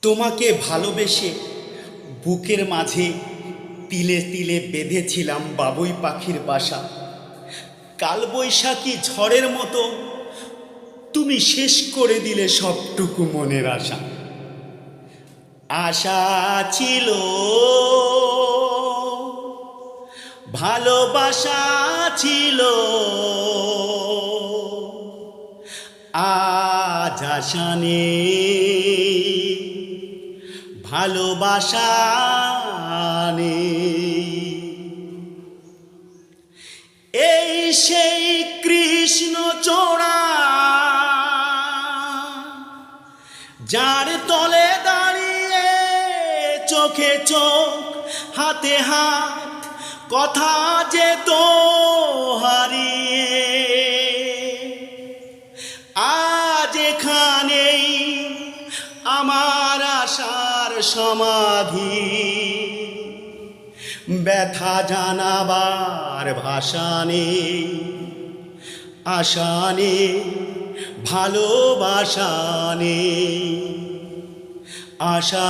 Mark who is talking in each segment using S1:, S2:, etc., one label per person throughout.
S1: তোমাকে ভালোবেসে বুকের মাঝে তিলে তিলে বেঁধেছিলাম বাবুই পাখির বাসা। কালবৈশাখী ঝড়ের মতো তুমি শেষ করে দিলে সবটুকু মনের আশা। আশা ছিল, ভালোবাসা ছিল, আজ আশা নেই, ভালোবাসা নেই। এই সেই কৃষ্ণচূড়া, যার তলে দাঁড়িয়ে চোখে চোখ হাতে হাত কথা যেত হারিয়ে, আজ এখানেই আমার আশার সমাধি। ব্যথা জানাবার ভাষা নেই, আশা নেই, ভালোবাসা নেই। আশা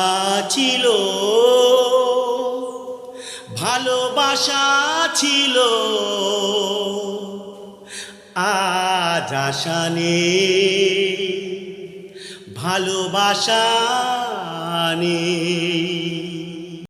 S1: ছিল, ভালোবাসা ছিল, আজ আশা নেই, ভালোবাসা নেই।